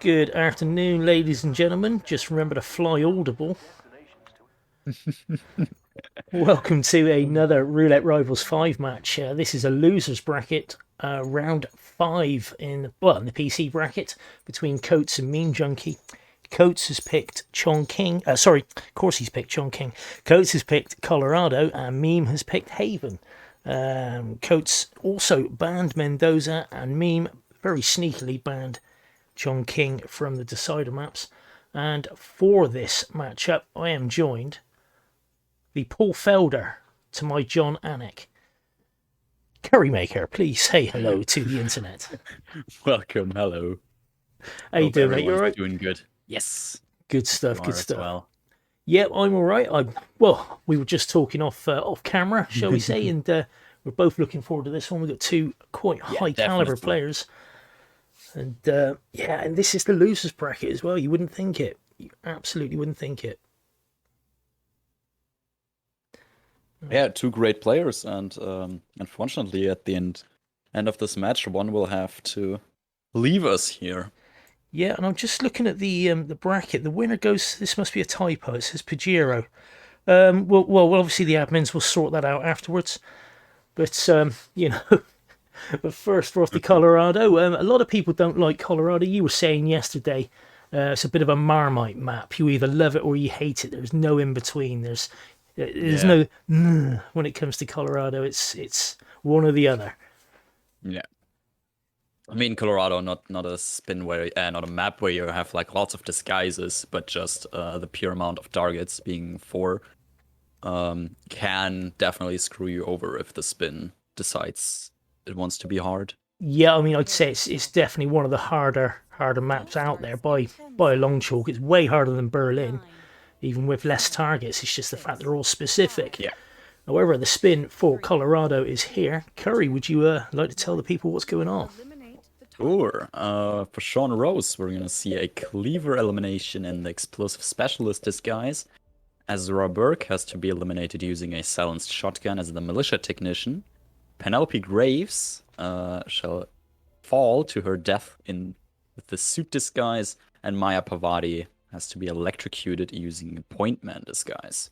Good afternoon, ladies and gentlemen. Just remember to fly audible. Welcome to another Roulette Rivals 5 match. This is a losers bracket, round 5 in the PC bracket between Koats and MemeJunkie. Koats has picked Chongqing. He's picked Chongqing. Koats has picked Colorado, and Meme has picked Haven. Koats also banned Mendoza, and Meme very sneakily banned Chongqing from the decider maps. And for this matchup, I am joined the Paul Felder to my John Anik. CurryMaker, please say hello to the internet. Welcome, hello. How you doing, mate? You alright? Doing good. Yes. Good stuff, good stuff. Well. Yeah, I'm alright. We were just talking off camera, shall we say, and we're both looking forward to this one. We've got two quite high caliber players. And and this is the losers bracket as well. You wouldn't think it. You absolutely wouldn't think it. Yeah, two great players, and unfortunately, at the end of this match, one will have to leave us here. Yeah, and I'm just looking at the bracket. The winner goes. This must be a typo. It says Pajero. Well, obviously the admins will sort that out afterwards. But but first, we're off to Colorado. A lot of people don't like Colorado. You were saying yesterday, it's a bit of a Marmite map. You either love it or you hate it. There's no in between. There's no when it comes to Colorado. It's one or the other. Yeah, I mean Colorado, not a spin where, not a map where you have like lots of disguises, but just the pure amount of targets being 4 can definitely screw you over if the spin decides it wants to be hard. Yeah, I mean I'd say it's definitely one of the harder maps out there by a long chalk. It's way harder than Berlin. Even with less targets, it's just the fact they're all specific. Yeah. However, the spin for Colorado is here. Curry, would you like to tell the people what's going on? Sure. For Sean Rose, we're gonna see a cleaver elimination in the explosive specialist disguise. Ezra Burke has to be eliminated using a silenced shotgun as the militia technician. Penelope Graves shall fall to her death with the suit disguise, and Maya Pavadi has to be electrocuted using a pointman disguise.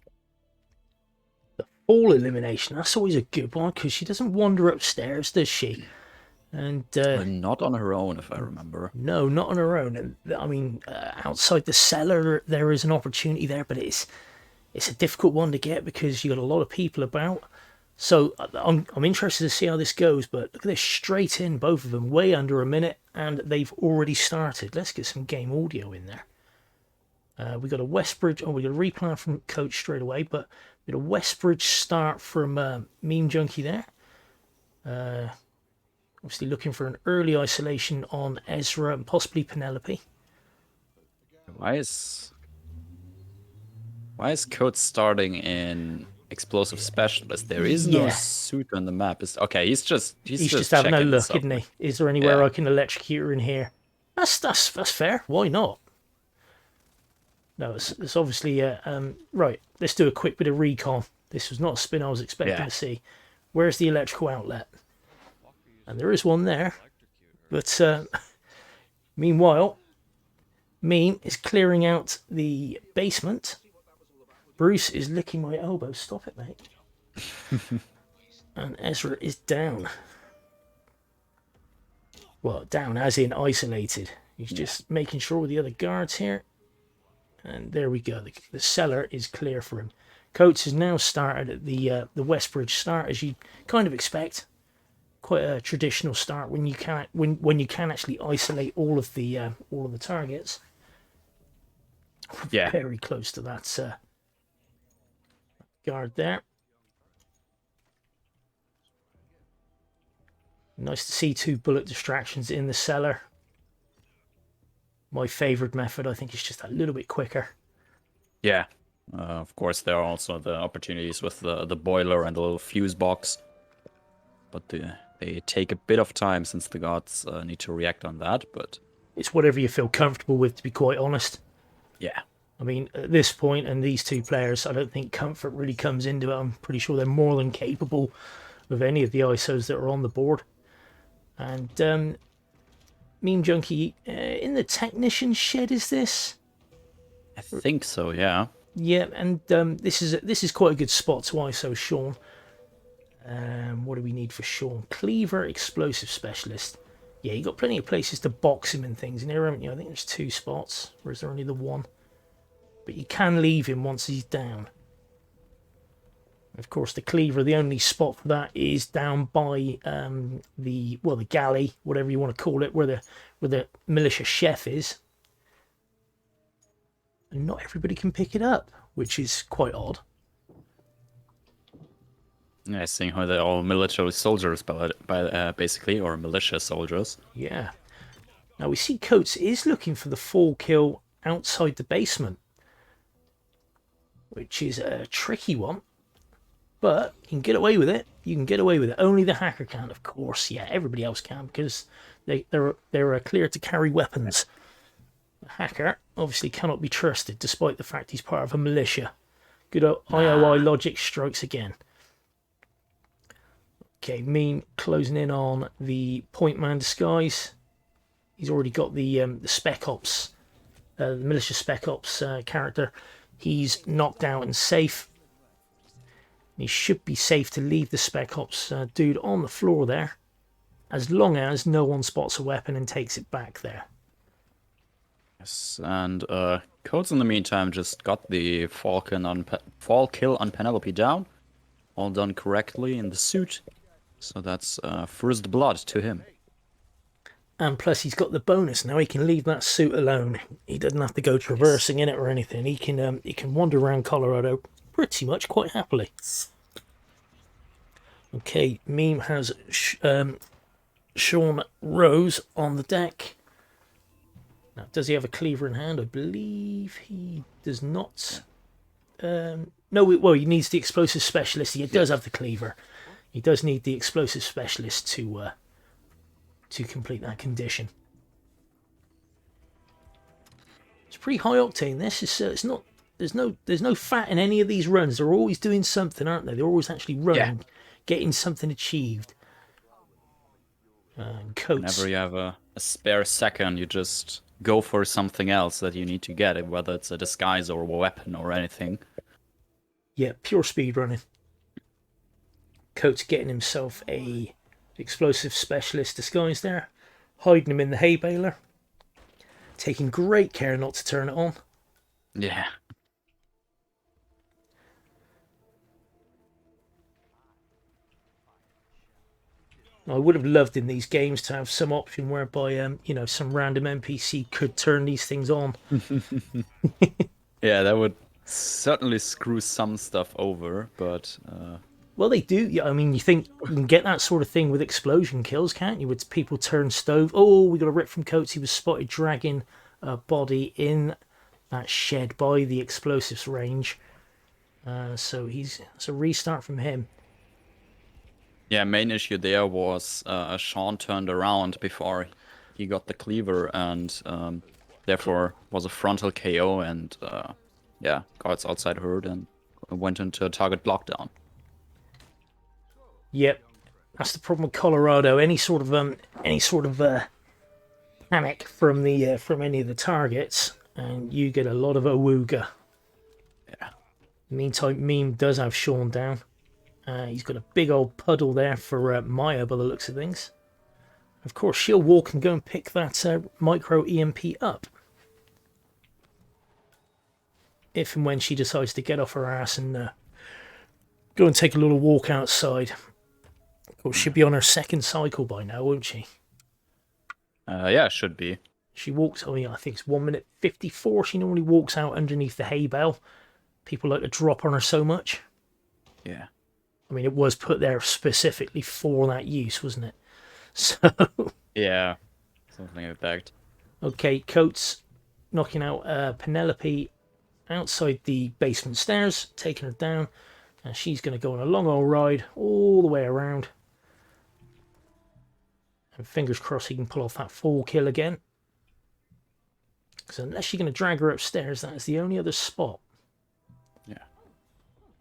The fall elimination, that's always a good one, because she doesn't wander upstairs, does she? And not on her own, if I remember. No, not on her own. And I mean, outside the cellar, there is an opportunity there, but it's a difficult one to get because you got a lot of people about. So I'm interested to see how this goes. But look at this, straight in, both of them, way under a minute, and they've already started. Let's get some game audio in there. We got a Westbridge. We got a replan from Coach straight away, but we got a Westbridge start from MemeJunkie there. Obviously looking for an early isolation on Ezra and possibly Penelope. Why is Koats starting in explosive specialist? There is no suit on the map. He's just having a look, isn't he? Is there anywhere I can electrocute her in here? That's fair. Why not? No, it's obviously right. Let's do a quick bit of recon. This was not a spin I was expecting to see. Where's the electrical outlet? And there is one there, but meanwhile, Meme is clearing out the basement. Bruce is licking my elbow. Stop it, mate. And Ezra is down. Well, down as in isolated. He's just making sure with the other guards here. And there we go. The cellar is clear for him. Coates has now started at the Westbridge start, as you kind of expect. Quite a traditional start when you can actually isolate all of the targets. Yeah, very close to that guard there. Nice to see 2 bullet distractions in the cellar. My favourite method, I think, is just a little bit quicker. Yeah, of course there are also the opportunities with the boiler and the little fuse box, but they take a bit of time since the guards need to react on that. But it's whatever you feel comfortable with, to be quite honest. Yeah. I mean, at this point, and these two players, I don't think comfort really comes into it. I'm pretty sure they're more than capable of any of the ISOs that are on the board. And MemeJunkie in the technician shed, is this? I think so, yeah. Yeah, and this is quite a good spot to ISO Sean. What do we need for Sean? Cleaver, explosive specialist. Yeah, you got plenty of places to box him and things in here, haven't you? I think there's 2 spots, or is there only the 1? But you can leave him once he's down. Of course, the cleaver, the only spot for that is down by the galley, whatever you want to call it, where the militia chef is. And not everybody can pick it up, which is quite odd. Yeah, seeing how they're all military soldiers, basically, or militia soldiers. Yeah. Now we see Koats is looking for the 4 kill outside the basement, which is a tricky one. But you can get away with it. You can get away with it. Only the hacker can, of course. Yeah, everybody else can because they're clear to carry weapons. The hacker obviously cannot be trusted, despite the fact he's part of a militia. Good old IOI logic strikes again. Okay, Meme closing in on the point man disguise. He's already got the Spec Ops, the militia Spec Ops character. He's knocked out and safe. He should be safe to leave the Spec Ops dude on the floor there, as long as no one spots a weapon and takes it back there. Yes, and Codes in the meantime just got the fall kill on Penelope down. All done correctly in the suit. So that's first blood to him. And plus he's got the bonus now. He can leave that suit alone. He doesn't have to go traversing in it or anything. He can wander around Colorado pretty much quite happily. Okay, Meme has Sean Rose on the deck. Now, does he have a cleaver in hand? I believe he does not. No, well, he needs the explosive specialist. He does have the cleaver. He does need the explosive specialist to complete that condition. It's pretty high octane. This is it's not. There's no fat in any of these runs. They're always doing something, aren't they? They're always actually running, getting something achieved. Coats. Whenever you have a spare second, you just go for something else that you need to get, whether it's a disguise or a weapon or anything. Yeah, pure speed running. Coats getting himself a explosive specialist disguise there, hiding him in the hay baler, taking great care not to turn it on. Yeah. I would have loved in these games to have some option whereby, some random NPC could turn these things on. Yeah, that would certainly screw some stuff over, but... Well, they do. Yeah, I mean, you think you can get that sort of thing with explosion kills, can't you? With people turn stove. Oh, we got a rip from Coates. He was spotted dragging a body in that shed by the explosives range. So it's a restart from him. Yeah, main issue there was Sean turned around before he got the cleaver and therefore was a frontal KO and guards outside heard and went into a target lockdown. Yep, that's the problem with Colorado. Any sort of panic from any of the targets, and you get a lot of awooga. Yeah. Meantime, Meme does have Sean down. He's got a big old puddle there for Maya by the looks of things. Of course, she'll walk and go and pick that micro EMP up. If and when she decides to get off her ass and go and take a little walk outside. Of course, she'll be on her second cycle by now, won't she? Yeah, should be. She walks, I think it's 1 minute 54. She normally walks out underneath the hay bale. People like to drop on her so much. Yeah. I mean, it was put there specifically for that use, wasn't it? So... Yeah, something like that. Okay, Coates knocking out Penelope outside the basement stairs, taking her down. And she's going to go on a long old ride all the way around. And fingers crossed he can pull off that 4 kill again. Because unless you're going to drag her upstairs, that is the only other spot. Yeah.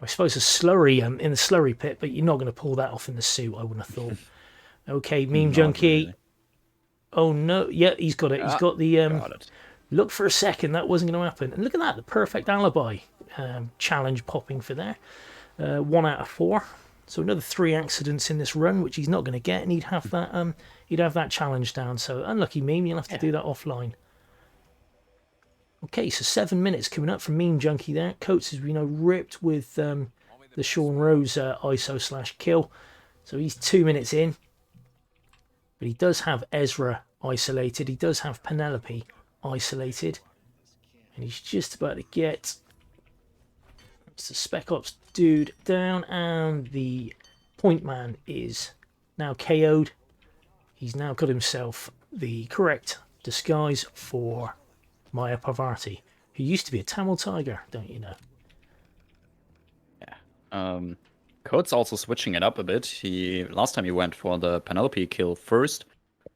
I suppose a slurry in the slurry pit, but you're not going to pull that off in the suit, I wouldn't have thought. Okay, MemeJunkie. Really. Oh no! Yeah, he's got it. He's got the Got it. Look for a second, that wasn't going to happen. And look at that, the perfect alibi challenge popping for there. 1 out of 4. So another 3 accidents in this run, which he's not going to get, and he'd have that challenge down. So unlucky Meme, you'll have to do that offline. Okay, so 7 minutes coming up from MemeJunkie there. Koats is ripped with the Sean Rose ISO/kill. So he's 2 minutes in. But he does have Ezra isolated. He does have Penelope isolated. And he's just about to get the Spec Ops dude down. And the point man is now KO'd. He's now got himself the correct disguise for Maya Parvati, who used to be a Tamil tiger, don't you know? Yeah. Code's also switching it up a bit. Last time he went for the Penelope kill first,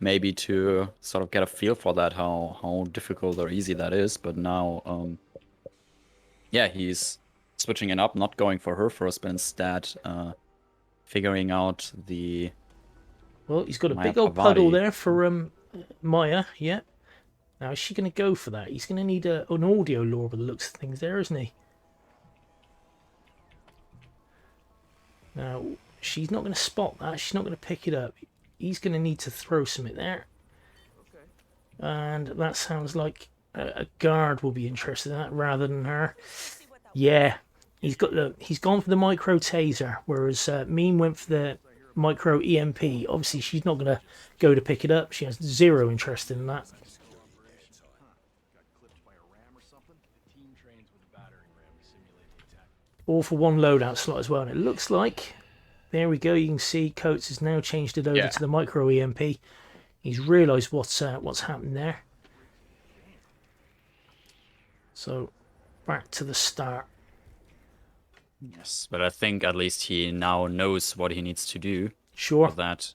maybe to sort of get a feel for that, how difficult or easy that is. But now, yeah, he's switching it up, not going for her first, but instead figuring out the. Well, he's got a Maya big old Parvati. puddle there for Maya. Yeah. Now is she going to go for that? He's going to need an audio lure by the looks of things, there, isn't he? Now she's not going to spot that. She's not going to pick it up. He's going to need to throw something there. And that sounds like a guard will be interested in that rather than her. Yeah, he's gone for the micro taser, whereas Meme went for the micro EMP. Obviously, she's not going to go to pick it up. She has 0 interest in that. All for 1 loadout slot as well, and it looks like, there we go, you can see Coates has now changed it over to the micro EMP. He's realised what's happened there. So back to the start. Yes, but I think at least he now knows what he needs to do. Sure. For that.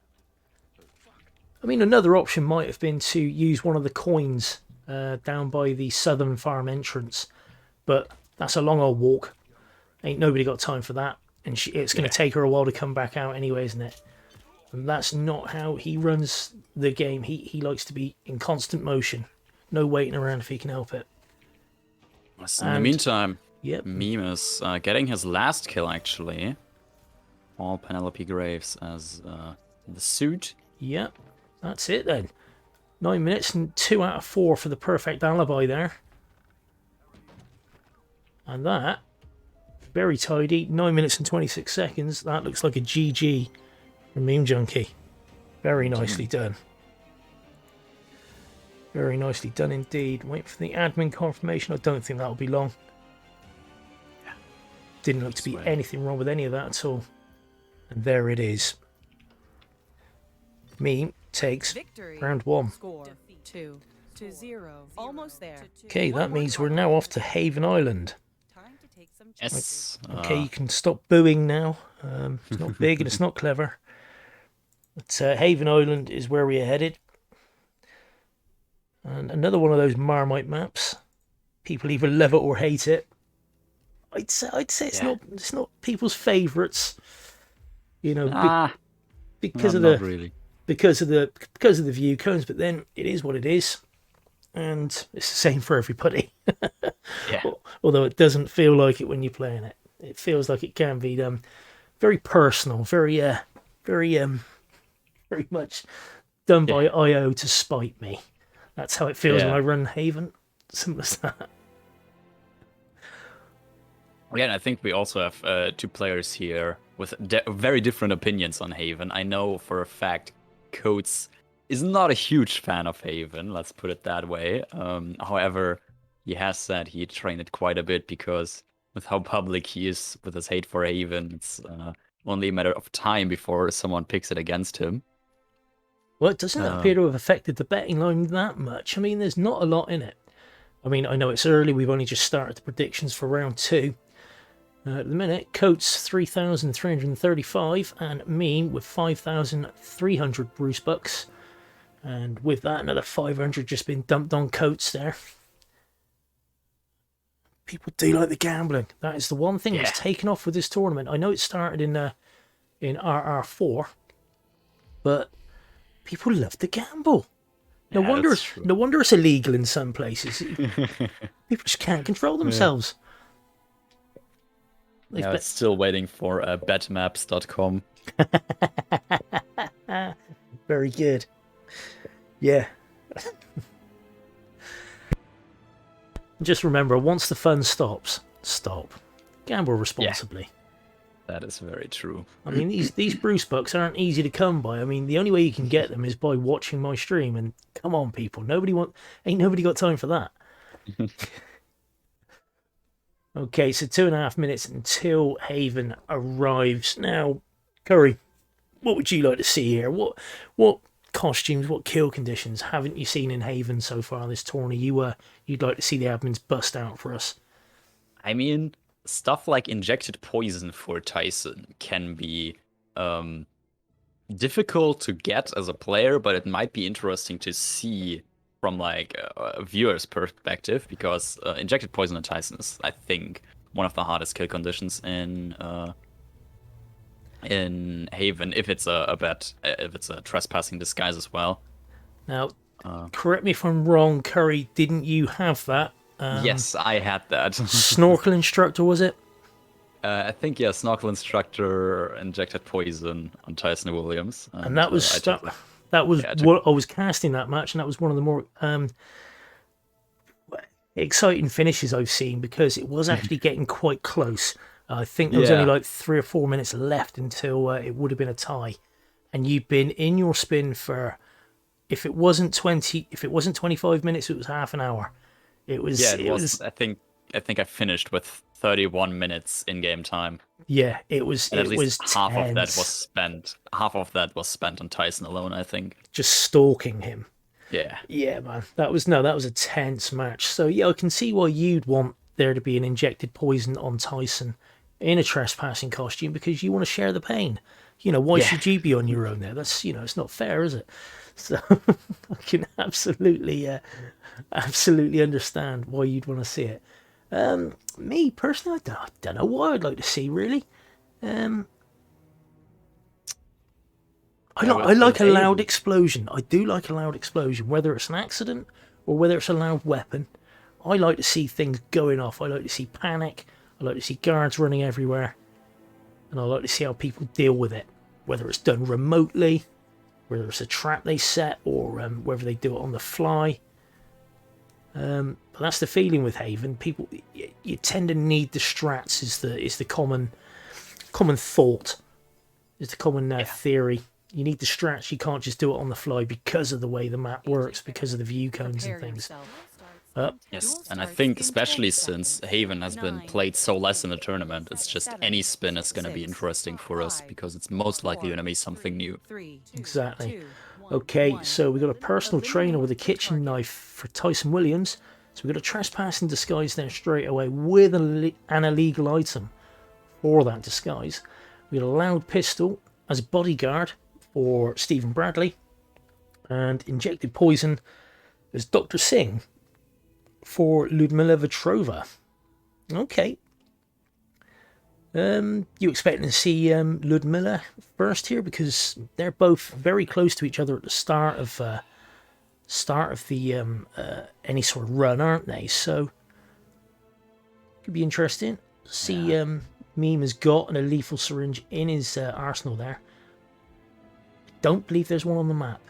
I mean, another option might have been to use one of the coins down by the southern farm entrance, but that's a long old walk. Ain't nobody got time for that, and it's going to take her a while to come back out anyway, isn't it? And that's not how he runs the game. He likes to be in constant motion, no waiting around if he can help it. In the meantime, yep. Meme is getting his last kill actually. All Penelope Graves as the suit. Yep, that's it then. 9 minutes and 2 out of 4 for the perfect alibi there. And that, very tidy, 9 minutes and 26 seconds. That looks like a GG from MemeJunkie. Very nicely done. Very nicely done indeed. Wait for the admin confirmation. I don't think that'll be long. Didn't look to be anything wrong with any of that at all. And there it is. Meme takes round 1. Score 2-0. Almost there. Okay, that means we're now off to Haven Island. Yes. Okay, you can stop booing now. It's not big and it's not clever. But Haven Island is where we are headed. And another one of those Marmite maps. People either love it or hate it. I'd say it's not people's favourites. You know, because of the view cones, but then it is what it is. And it's the same for everybody. Although it doesn't feel like it when you're playing it. It feels like it can be very personal, very much done by IO to spite me. That's how it feels when I run Haven. Simple as that. Again, I think we also have 2 players here with very different opinions on Haven. I know for a fact Coats is not a huge fan of Haven, let's put it that way. However, he has said he trained it quite a bit because with how public he is with his hate for Haven, it's only a matter of time before someone picks it against him. Well, it doesn't appear to have affected the betting line that much. I mean, there's not a lot in it. I mean, I know it's early. We've only just started the predictions for round 2. At the minute, Coats 3,335 and me with 5,300 Bruce Bucks. And with that, another 500 just been dumped on Coats there. People do like the gambling. That is the one thing that's taken off with this tournament. I know it started in RR4, but people love to gamble. No Yeah, wonder. that's true. No wonder it's illegal in some places. People just can't control themselves. They've Yeah, been- still waiting for betmaps.com. Very good. Yeah. Just remember, once the fun stops, stop. Gamble responsibly. That is very true. I mean, these Bruce bucks aren't easy to come by. I mean, the only way you can get them is by watching my stream. And come on, people, ain't nobody got time for that. Okay, so 2.5 minutes until Haven arrives. Now, Curry, what would you like to see here? What costumes, what kill conditions haven't you seen in Haven so far this tourney? You'd like to see the admins bust out for us? I mean, stuff like injected poison for Tyson can be difficult to get as a player, but it might be interesting to see from like a viewer's perspective, because injected poison on Tyson is, I think, one of the hardest kill conditions in Haven, if it's a trespassing disguise as well. Now, correct me if I'm wrong, Curry, didn't you have that? Yes, I had that. Snorkel instructor, was it? I think, yeah, Snorkel Instructor injected poison on Tyson Williams. And that was I took that was yeah, what I was casting that match, and that was one of the more exciting finishes I've seen, because it was actually getting quite close. I think there was only like 3 or 4 minutes left until it would have been a tie, and you'd been in your spin for, if it wasn't 25 minutes, it was half an hour. It was. Yeah, it was. I think I finished with 31 minutes in game time. Yeah, it was. And at it least was half tense. of that was spent. Half of that was spent on Tyson alone, I think. Just stalking him. Yeah. Yeah, man. That was a tense match. So yeah, I can see why you'd want there to be an injected poison on Tyson in a trespassing costume, because you want to share the pain. Why should you be on your own there? That's it's not fair, is it? So I can absolutely understand why you'd want to see it. Me personally, I don't know what I'd like to see, really. I like a loud explosion. I do like a loud explosion, whether it's an accident or whether it's a loud weapon. I like to see things going off. I like to see panic. I like to see guards running everywhere. And I like to see how people deal with it, whether it's done remotely, whether it's a trap they set, or whether they do it on the fly. But that's the feeling with Haven. People, you tend to need the strats. Is the common thought. Is the common theory. You need the strats. You can't just do it on the fly because of the way the map works, because of the view cones and things. Yes, and I think especially since Haven has been played so less in the tournament, it's just any spin is going to be interesting for us, because it's most likely going to be something new. Exactly. Okay, so we got a personal trainer with a kitchen knife for Tyson Williams. So we got a trespassing disguise there straight away with an illegal item for that disguise. We got a loud pistol as a bodyguard for Stephen Bradley, and injected poison as Dr. Singh for Ludmila Vetrova. Okay. You expecting to see Ludmila first here, because they're both very close to each other at the start of the any sort of run, aren't they? So could be interesting. See, Meme has got a lethal syringe in his arsenal there. Don't believe there's one on the map.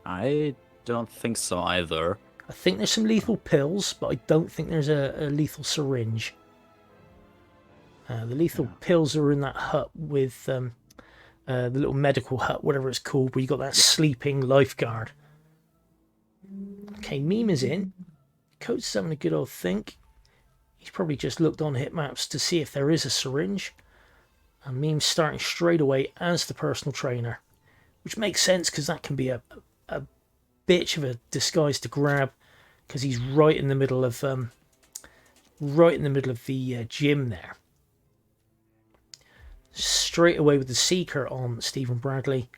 I don't think so either. I think there's some lethal pills, but I don't think there's a lethal syringe. The lethal pills are in that hut with the little medical hut, whatever it's called, where you got that sleeping lifeguard. Okay, Meme is in. Koats is having a good old think. He's probably just looked on hit maps to see if there is a syringe. And Meme's starting straight away as the personal trainer, which makes sense, because that can be a bitch of a disguise to grab, because he's right in the middle of the gym there. Straight away with the Seeker on Stephen Bradley,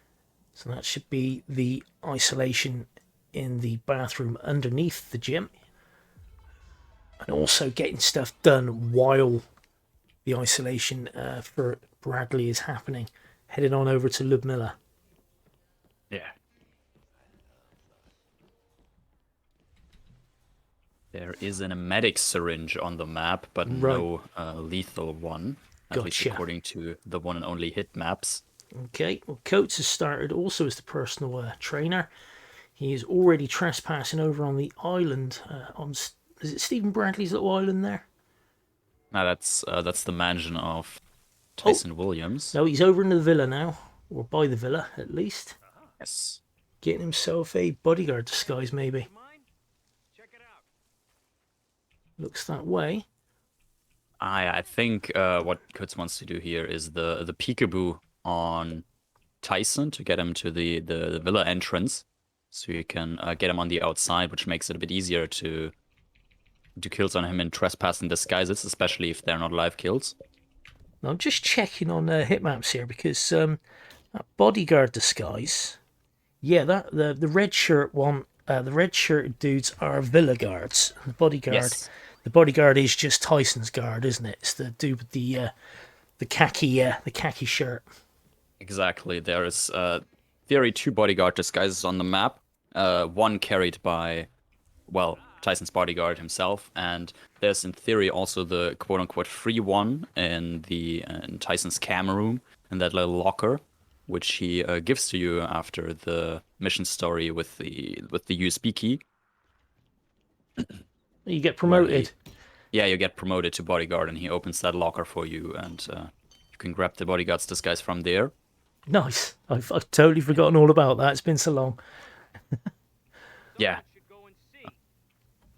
so that should be the isolation in the bathroom underneath the gym, and also getting stuff done while the isolation for Bradley is happening. Heading on over to Ludmilla. Yeah. There is an medic syringe on the map, but Right. no lethal one. At least Gotcha. according to the one and only hit maps. Okay, well, Coates has started also as the personal trainer. He is already trespassing over on the island. Is it Stephen Bradley's little island there? Now that's the mansion of Tyson Williams. No, he's over in the villa now, or by the villa at least. Yes. Getting himself a bodyguard disguise, maybe. Looks that way. I think what Koats wants to do here is the peekaboo on Tyson to get him to the villa entrance, so you can get him on the outside, which makes it a bit easier to do kills on him in trespassing disguises, especially if they're not live kills. Now, I'm just checking on hit maps here because that bodyguard disguise, yeah, that the red shirt one, the red shirt dudes are villa guards. The bodyguard, Yes. the bodyguard is just Tyson's guard, isn't it? It's the dude with the khaki shirt. Exactly. There is theory 2 bodyguard disguises on the map. One carried by, well, Tyson's bodyguard himself, and there's in theory also the quote-unquote free one in in Tyson's cam room, in that little locker, which he gives to you after the mission story with the USB key. You get promoted. Yeah, you get promoted to bodyguard, and he opens that locker for you, and you can grab the bodyguard's disguise from there. Nice. I've totally forgotten all about that. It's been so long. Yeah.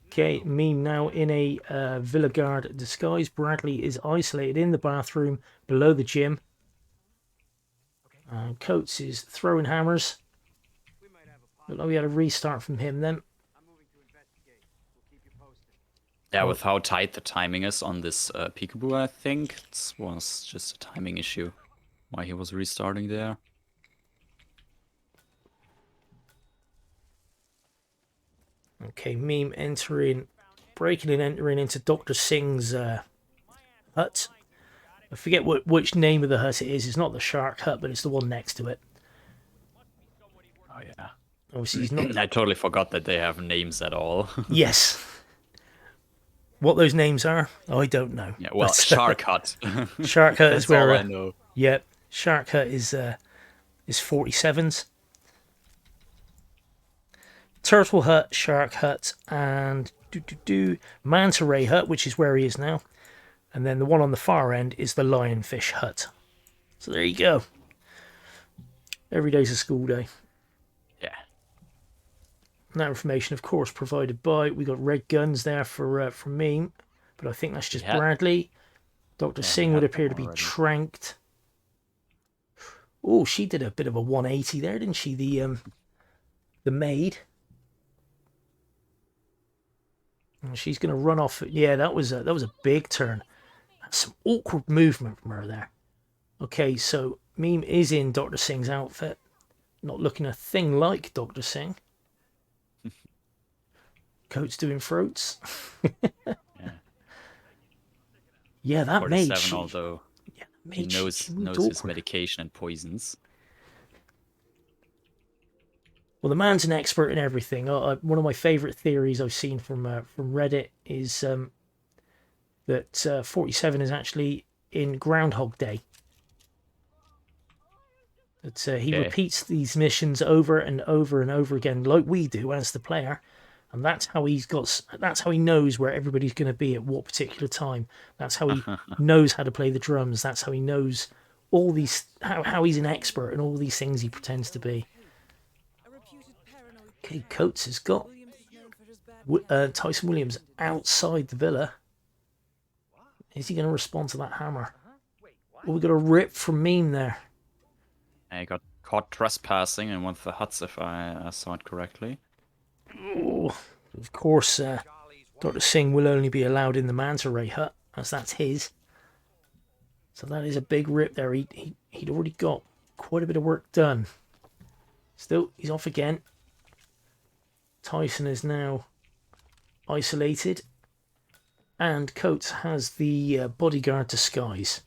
Okay, Meme now in a villa guard disguise. Bradley is isolated in the bathroom below the gym. Coates is throwing hammers. Look like we had a restart from him then. Yeah, with how tight the timing is on this peekaboo, I think it was just a timing issue why he was restarting there. Okay, Meme breaking and entering into Dr. Singh's hut. I forget which name of the hut it is. It's not the shark hut, but it's the one next to it. Oh yeah. Obviously, he's not. I totally forgot that they have names at all. Yes. What those names are, I don't know. Yeah, well, But, Shark Hut. Shark hut is That's where. all I know. Yeah, Shark hut is 47s. Turtle hut, Shark hut, and Manta Ray hut, which is where he is now. And then the one on the far end is the Lionfish hut. So there you go. Every day's a school day. Yeah. And that information, of course, provided by, we got red guns there for Meme, but I think that's just Bradley. Dr. Singh would appear to be tranked. Oh, she did a bit of a 180 there, didn't she? The maid. And she's going to run off. Yeah, that was a big turn. That's some awkward movement from her there. Okay, so Meme is in Dr. Singh's outfit. Not looking a thing like Dr. Singh. Coats doing throats. Yeah, that maid. Although he knows his medication and poisons. Well, the man's an expert in everything. One of my favourite theories I've seen from Reddit is that 47 is actually in Groundhog Day. That he repeats these missions over and over and over again, like we do as the player, and that's how he knows where everybody's going to be at what particular time. That's how he knows how to play the drums. That's how he knows all these how he's an expert in all these things he pretends to be. Okay, Coates has got Tyson Williams outside the villa. Is he going to respond to that hammer? Oh, we got a rip from Meme there. I got caught trespassing in one of the huts, if I saw it correctly. Oh, of course, Dr. Singh will only be allowed in the Manta Ray hut, as that's his. So that is a big rip there. He'd already got quite a bit of work done. Still, he's off again. Tyson is now isolated. And Coates has the bodyguard disguise.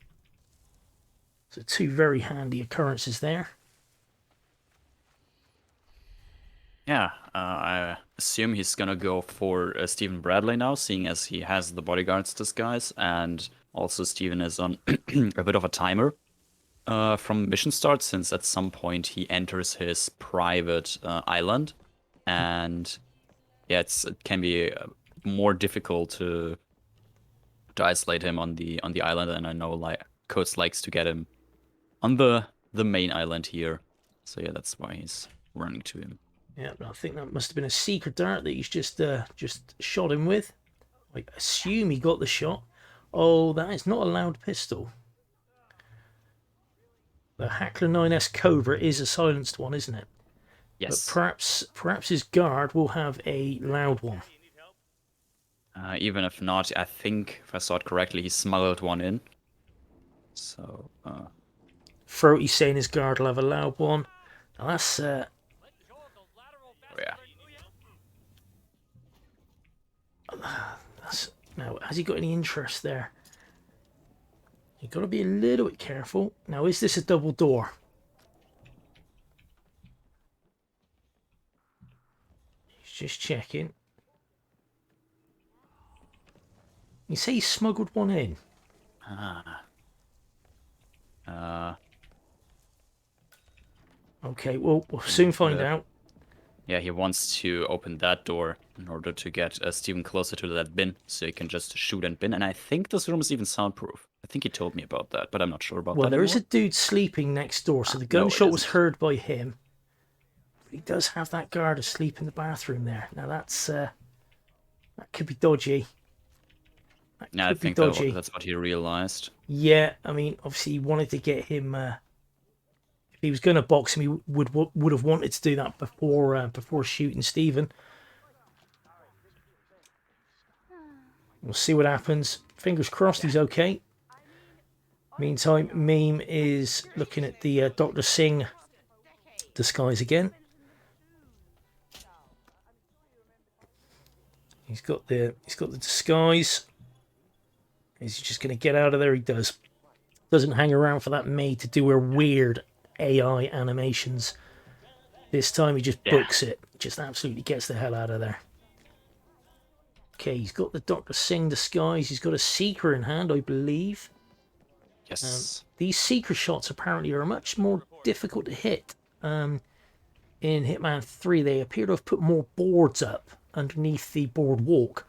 So 2 very handy occurrences there. Yeah, I assume he's gonna go for Stephen Bradley now, seeing as he has the bodyguards disguise, and also Stephen is on a bit of a timer from mission start, since at some point he enters his private island, and yeah, it can be more difficult to isolate him on the island, and I know like Koats likes to get him on the main island here, so yeah, that's why he's running to him. Yeah, I think that must have been a secret dart that he's just shot him with. I assume he got the shot. Oh, that is not a loud pistol. The Hackler 9S Cobra is a silenced one, isn't it? Yes. But perhaps his guard will have a loud one. Even if not, I think if I saw it correctly, he smuggled one in. So. Throaty's saying his guard will have a loud one. Now that's. Oh, yeah. Now, has he got any interest there? You've got to be a little bit careful. Now, is this a double door? He's just checking. You say he smuggled one in? Okay, well, we'll soon find out. Yeah, he wants to open that door in order to get Steven closer to that bin, so he can just shoot and bin. And I think this room is even soundproof. I think he told me about that, but I'm not sure about that. Well, there is a anymore. dude sleeping next door, so the No, it gunshot was isn't. heard by him. But he does have that guard asleep in the bathroom there. Now that's that could be dodgy. Yeah, I think that's what he realized. Yeah, I mean, obviously he wanted to get him. If he was going to box him, he would have wanted to do that before shooting Stephen. We'll see what happens. Fingers crossed he's okay. Meantime, Meme is looking at the Dr. Singh disguise again. He's got the disguise. Is he just going to get out of there? He does. Doesn't hang around for that maid to do her weird AI animations. This time he just books it. Just absolutely gets the hell out of there. Okay, he's got the Dr. Singh disguise. He's got a seeker in hand, I believe. Yes. These seeker shots apparently are much more difficult to hit. In Hitman 3, they appear to have put more boards up underneath the boardwalk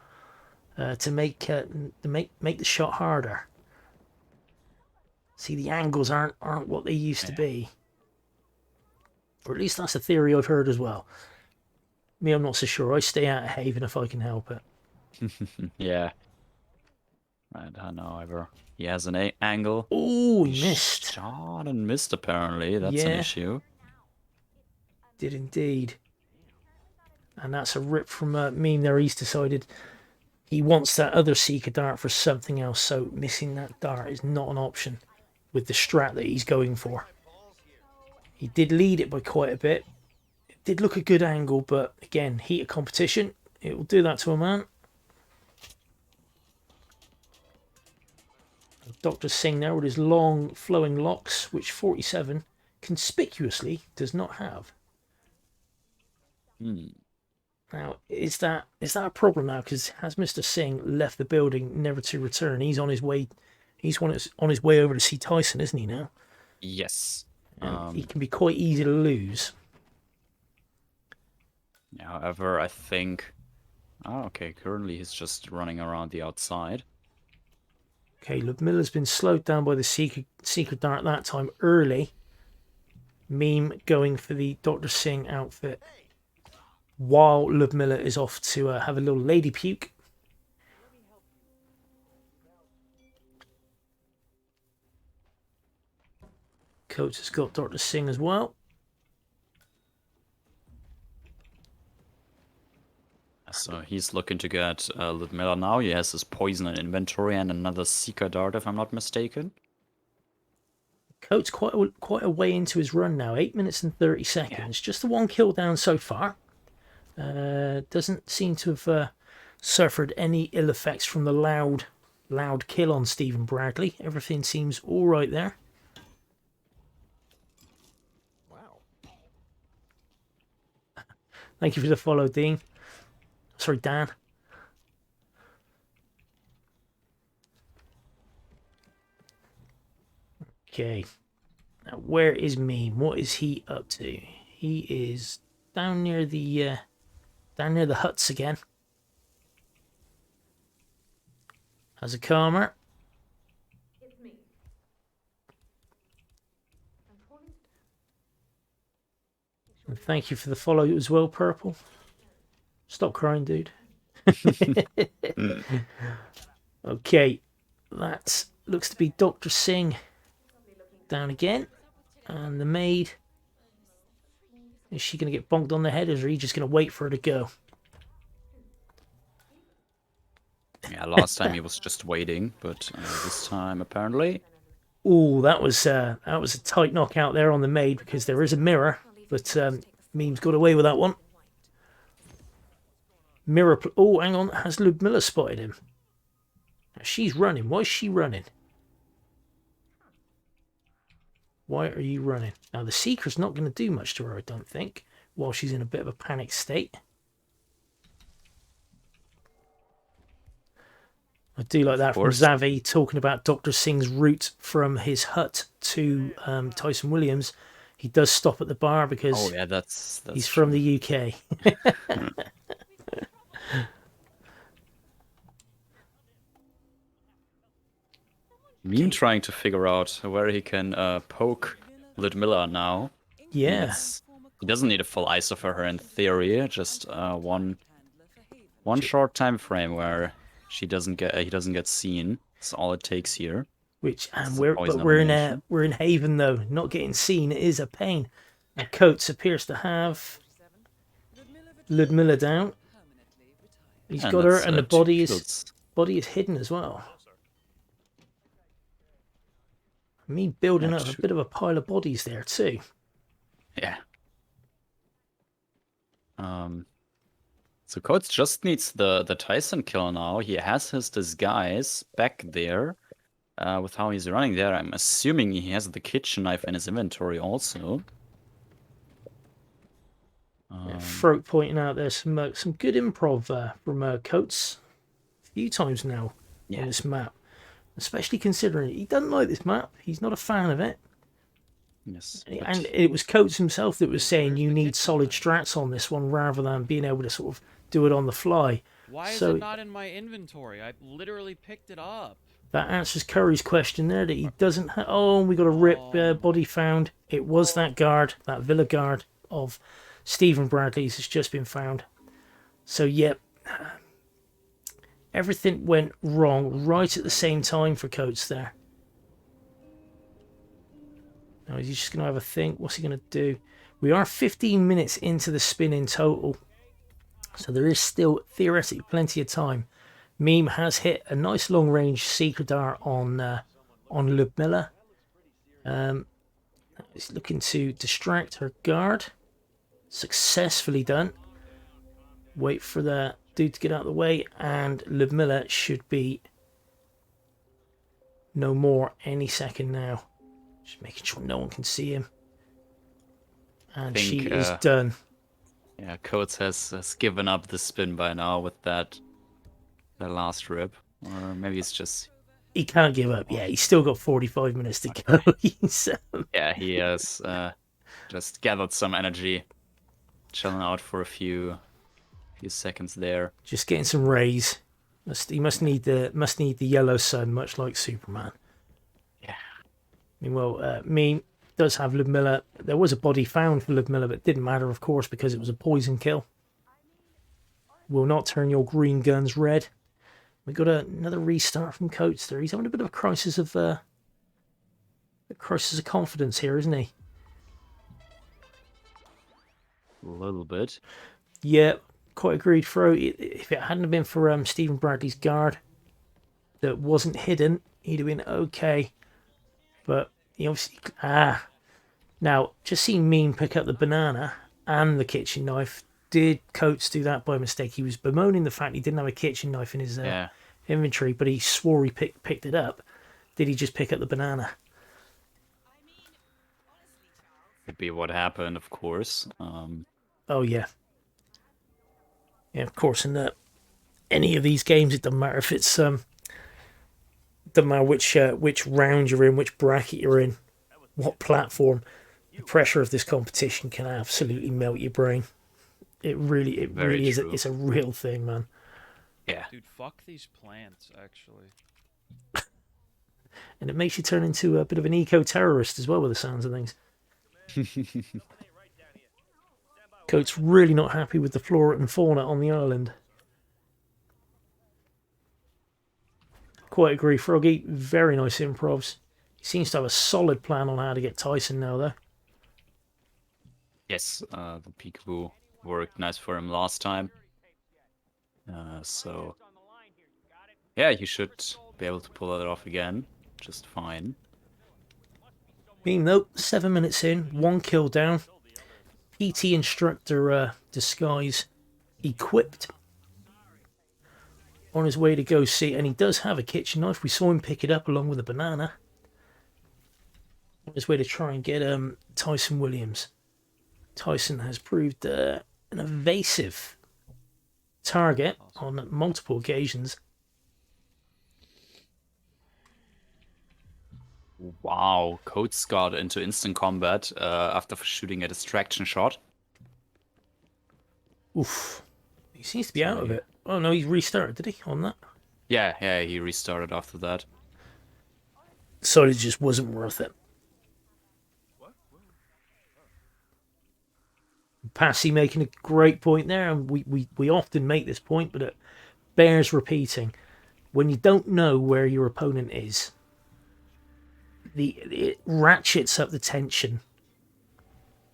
to make the shot harder. See, the angles aren't what they used to be, or at least that's a theory I've heard as well. Me, I'm not so sure. I stay out of Haven if I can help it. Yeah. I don't know ever. He has an angle. Oh, he missed. Shot and missed apparently. That's an issue. Did indeed. And that's a rip from Meme there. He's decided he wants that other seeker dart for something else, so missing that dart is not an option with the strat that he's going for. He did lead it by quite a bit. It did look a good angle, but again, heat of competition, it will do that to a man. Dr. Singh there with his long flowing locks, which 47 conspicuously does not have. Now, is that a problem now? Because has Mr. Singh left the building never to return? He's on his way. He's on his way over to see Tyson, isn't he now? Yes. He can be quite easy to lose. However, I think. Oh, okay. Currently, he's just running around the outside. Okay, Ludmilla's been slowed down by the secret dart that time early. Meme going for the Dr. Singh outfit, while Ludmilla is off to have a little lady puke. Coach has got Dr. Singh as well. So he's looking to get Ludmilla now. He has his poison in inventory and another seeker dart, if I'm not mistaken. Coach quite a way into his run now. 8 minutes and 30 seconds. Just the one kill down so far. Doesn't seem to have suffered any ill effects from the loud kill on Stephen Bradley. Everything seems all right there. Wow. Thank you for the follow, Dean. Sorry, Dan. Okay. Now, where is Meme? What is he up to? He is down near the huts again. As a calmer. And thank you for the follow as well, Purple. Stop crying, dude. Okay, that looks to be Dr. Singh down again. And the maid. Is she going to get bonked on the head, or is he just going to wait for her to go? Yeah, last time he was just waiting, but this time apparently. Oh, that was a tight knockout there on the maid, because there is a mirror, but Meme's got away with that one. Mirror. Oh, hang on. Has Ludmilla spotted him? She's running. Why is she running? Why are you running? Now, the Seeker's not going to do much to her, I don't think, while she's in a bit of a panic state. I do like that from Zavi, talking about Dr. Singh's route from his hut to Tyson Williams. He does stop at the bar because that's he's from the UK. Meme trying to figure out where he can poke Ludmilla now. Yeah. He doesn't need a full ice of her in theory, just one short time frame where he doesn't get seen. That's all it takes here. We're in Haven though. Not getting seen is a pain. Now Coates appears to have Ludmilla down. He's got her, and the body is hidden as well. Me building up a bit of a pile of bodies there too. Yeah. So Coates just needs the Tyson kill now. He has his disguise back there. With how he's running there, I'm assuming he has the kitchen knife in his inventory also. Throat pointing out there's some good improv from Coates a few times now on this map. Especially considering he doesn't like this map. He's not a fan of it. Yes. And it was Coates himself that was saying you need solid strats on this one rather than being able to sort of do it on the fly. Why is it not in my inventory? I literally picked it up. That answers Curry's question there that he doesn't have... Oh, we got a rip body found. It was that guard, that villa guard of Stephen Bradley's has just been found. So, yep. Everything went wrong right at the same time for Coates there. Now, is he just going to have a think? What's he going to do? We are 15 minutes into the spin in total. So there is still theoretically plenty of time. Meme has hit a nice long-range Seeker dart on Ludmilla. He's looking to distract her guard. Successfully done. Wait for the dude to get out of the way, and Ludmilla should be no more any second now. Just making sure no one can see him. And she is done. Yeah, Coates has given up the spin by now with that last rip. Or maybe it's just... He can't give up. Yeah, he's still got 45 minutes to go. Yeah, he has just gathered some energy. Chilling out for a few seconds there. Just getting some rays. He must need the yellow sun, much like Superman. Yeah. Meanwhile, Meme does have Ludmilla. There was a body found for Ludmilla, but it didn't matter, of course, because it was a poison kill. Will not turn your green guns red. We got another restart from Coates there. He's having a bit of a crisis of confidence here, isn't he? A little bit. Yeah, quite agreed, Fro. If it hadn't been for Stephen Bradley's guard that wasn't hidden, he'd have been okay. But he obviously... Now, just seeing Meme pick up the banana and the kitchen knife. Did Coates do that by mistake? He was bemoaning the fact he didn't have a kitchen knife in his inventory, but he swore he picked it up. Did he just pick up the banana? Could be what happened, of course. Oh, yeah. Yeah, of course, in any of these games, it doesn't matter if it's doesn't matter which round you're in, which bracket you're in, what platform. The pressure of this competition can absolutely melt your brain. It Very really is. true. It's a real thing, man. Yeah. Dude, fuck these plants, actually. And it makes you turn into a bit of an eco-terrorist as well, with the sounds of things. Coat's really not happy with the flora and fauna on the island. Quite agree, Froggy. Very nice improvs. He seems to have a solid plan on how to get Tyson now, though. Yes, the peekaboo worked nice for him last time. So, yeah, he should be able to pull that off again just fine. Meme, though, 7 minutes in, 1 kill down. PT instructor disguise equipped. On his way to go see, and he does have a kitchen knife. We saw him pick it up along with a banana. On his way to try and get Tyson Williams. Tyson has proved an evasive target on multiple occasions. Wow, Koats got into instant combat after shooting a distraction shot. Oof. He seems to be out of it. Oh no, he's restarted, did he, on that? Yeah, he restarted after that. So it just wasn't worth it. Passy making a great point there, and we often make this point, but it bears repeating. When you don't know where your opponent is, it ratchets up the tension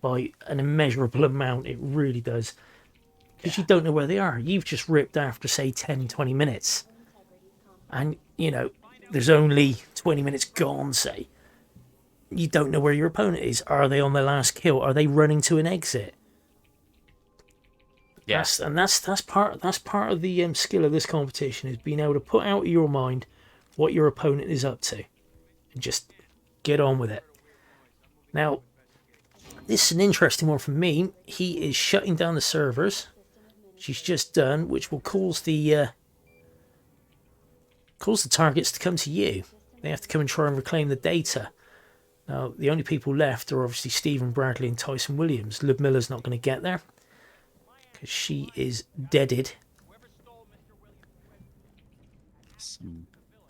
by an immeasurable amount. It really does. Because you don't know where they are. You've just ripped after, say, 10, 20 minutes. And, you know, there's only 20 minutes gone, say. You don't know where your opponent is. Are they on their last kill? Are they running to an exit? Yeah. That's part of the skill of this competition, is being able to put out of your mind what your opponent is up to. And just get on with it. Now, this is an interesting one from me. He is shutting down the servers. She's just done, which will cause the targets to come to you. They have to come and try and reclaim the data. Now, the only people left are obviously Stephen Bradley and Tyson Williams. Liv Miller's not going to get there because she is deaded.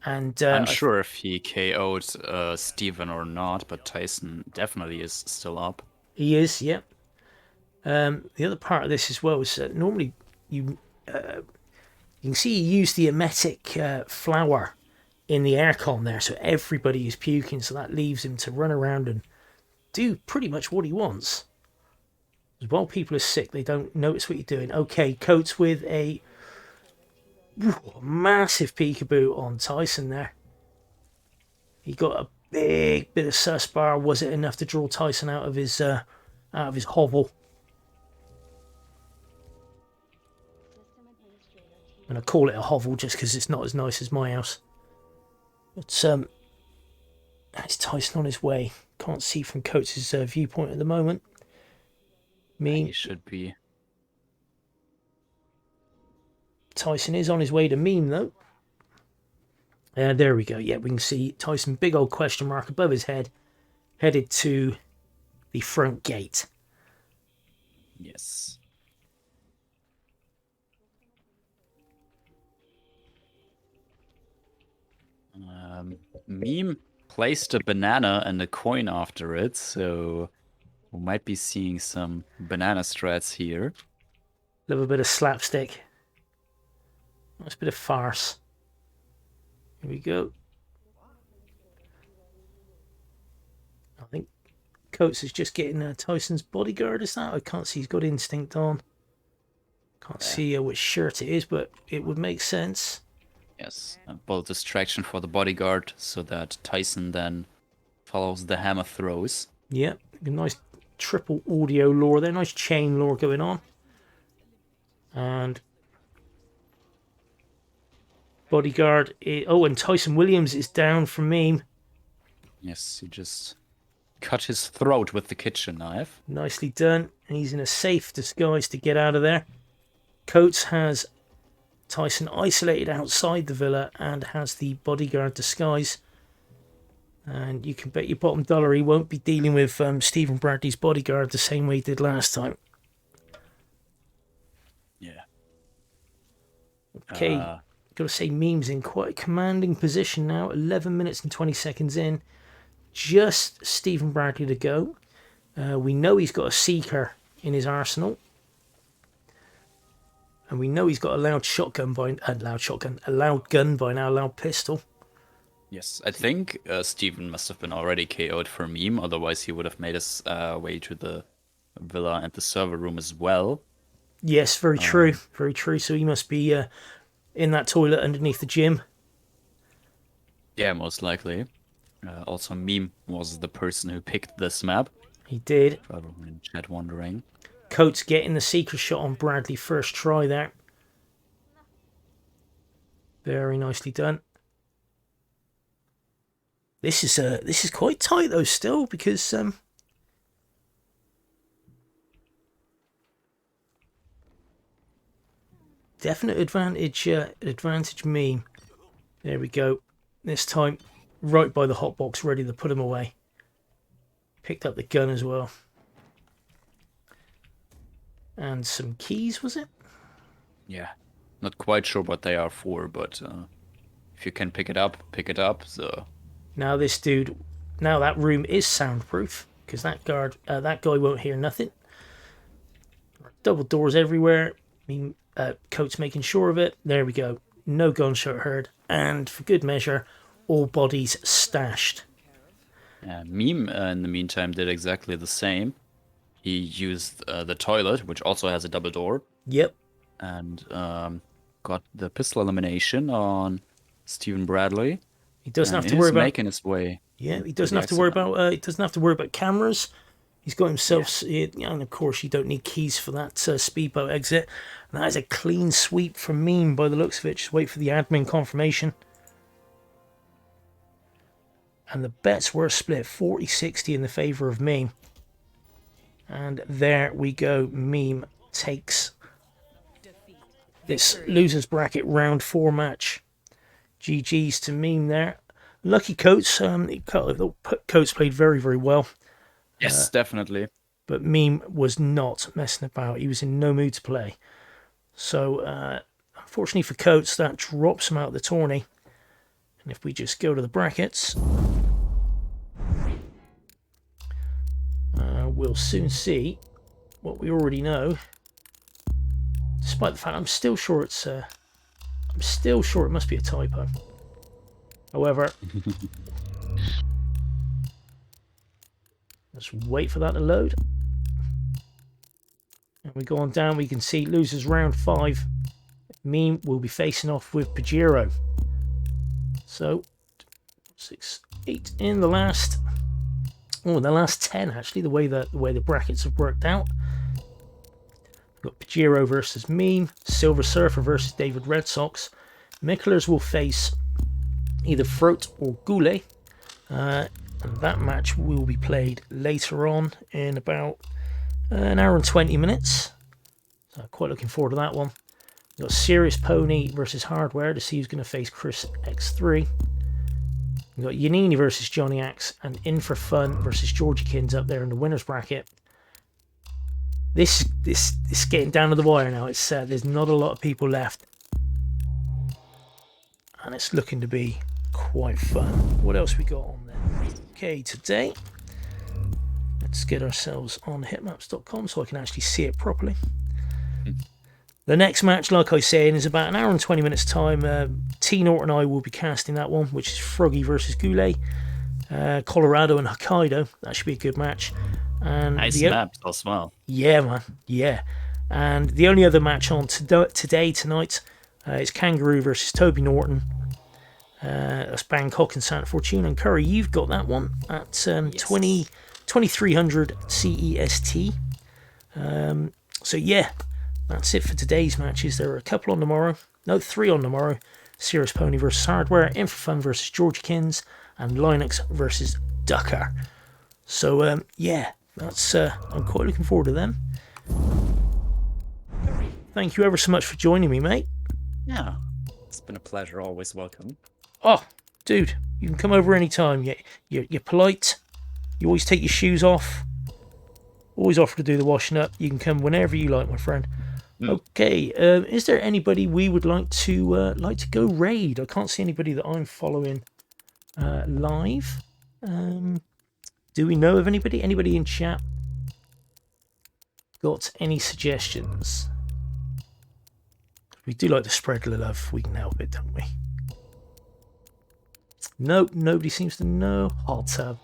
And Unsure if he KO'd Stephen or not, but Tyson definitely is still up. He is, yep. The other part of this as well is normally you can see he used the emetic flower in the aircon there, so everybody is puking, so that leaves him to run around and do pretty much what he wants. While people are sick, they don't notice what you're doing. Okay, Coats with a massive peekaboo on Tyson there. He got a big bit of sus bar. Was it enough to draw Tyson out of his hovel? And I call it a hovel just because it's not as nice as my house. But that's Tyson on his way. Can't see from Coates' viewpoint at the moment. He should be. Tyson is on his way to Meme, though. There we go. Yeah, we can see Tyson, big old question mark above his head, headed to the front gate. Yes. Meme placed a banana and a coin after it, so we might be seeing some banana strats here. Little bit of slapstick. Nice bit of farce. Here we go. I think Coates is just getting Tyson's bodyguard, is that? I can't see, he's got instinct on. Can't see which shirt it is, but it would make sense. Yes, a bold distraction for the bodyguard so that Tyson then follows the hammer throws. Yeah, a nice triple audio lore there, nice chain lore going on. And bodyguard, and Tyson Williams is down from Meme. Yes, he just cut his throat with the kitchen knife. Nicely done, and he's in a safe disguise to get out of there. Koats has Tyson isolated outside the villa and has the bodyguard disguise. And you can bet your bottom dollar he won't be dealing with Stephen Bradley's bodyguard the same way he did last time. Yeah. Okay, got to say Meme's in quite a commanding position now. 11 minutes and 20 seconds in. Just Stephen Bradley to go. We know he's got a Seeker in his arsenal. And we know he's got a loud gun by now, loud pistol. Yes, I think Steven must have been already KO'd for Meme, otherwise he would have made his way to the villa and the server room as well. Yes, very true, very true. So he must be in that toilet underneath the gym. Yeah, most likely. Also, Meme was the person who picked this map. He did. For everyone in chat wondering. Coates getting the secret shot on Bradley first try there. Very nicely done. This is quite tight though still, because definite advantage Meme. There we go. This time right by the hotbox, ready to put him away. Picked up the gun as well. And some keys, was it? Yeah. Not quite sure what they are for, but if you can pick it up, so... Now this dude, now that room is soundproof, because that guy won't hear nothing. Double doors everywhere. Coates making sure of it. There we go. No gunshot heard. And for good measure, all bodies stashed. Meme, in the meantime, did exactly the same. He used the toilet, which also has a double door. Yep. And got the pistol elimination on Stephen Bradley. He doesn't have to worry about making his way. Yeah, he doesn't have to worry about. He doesn't have to worry about cameras. He's got himself, and of course you don't need keys for that speedboat exit. And that is a clean sweep from Meme by the looks of it. Just wait for the admin confirmation. And the bets were split 40-60 in the favour of Meme. And there we go. Meme takes this losers bracket round 4 match. GG's to Meme there. Lucky Coates. Coates played very, very well. Yes, definitely. But Meme was not messing about. He was in no mood to play. So, unfortunately for Coates, that drops him out of the tourney. And if we just go to the brackets, we'll soon see what we already know. Despite the fact I'm still sure it's it must be a typo. However, let's wait for that to load. And we go on down, we can see losers round 5. Meme will be facing off with Pajero. So 6, 8 in the last. Oh, in the last 10 actually, the way the brackets have worked out. We've got Pajero versus Meme, Silver Surfer versus David Red Sox. Micklers will face either Throat or Goulet. And that match will be played later on in about an hour and 20 minutes. So quite looking forward to that one. We've got Serious Pony versus Hardware to see who's going to face Chris X3. We've got Yanini versus Johnny Axe and In For Fun versus Georgie Kins up there in the winners bracket. This is getting down to the wire now. It's there's not a lot of people left. And it's looking to be quite fun. What else we got on there? Okay, today, let's get ourselves on hitmaps.com so I can actually see it properly. The next match, like I say, is about an hour and 20 minutes time. T Norton and I will be casting that one, which is Froggy versus Goulet. Colorado and Hokkaido. That should be a good match. And nice map as well. Yeah, man. Yeah. And the only other match on tonight, is Kangaroo versus Toby Norton. That's Bangkok and Santa Fortuna. And Curry, you've got that one at 2300 CEST. So yeah, that's it for today's matches. There are a couple on tomorrow. No, 3 on tomorrow. Serious Pony versus Hardware, In For Fun versus George Kins, and Linux versus Ducker. So yeah, that's I'm quite looking forward to them. thank you ever so much for joining me, mate. Yeah, it's been a pleasure. Always welcome. Oh, dude, you can come over anytime. You're polite. You always take your shoes off. Always offer to do the washing up. You can come whenever you like, my friend. Okay, is there anybody we would like to go raid? I can't see anybody that I'm following live. Do we know of anybody? Anybody in chat got any suggestions? We do like to spread the love if we can help it, don't we? Nope, nobody seems to know. Hot tub.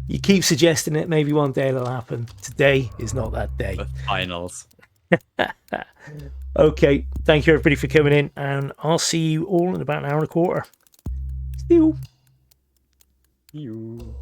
You keep suggesting it, maybe one day it'll happen. Today is not that day. The finals. Okay, thank you everybody for coming in, and I'll see you all in about an hour and a quarter. See you. You.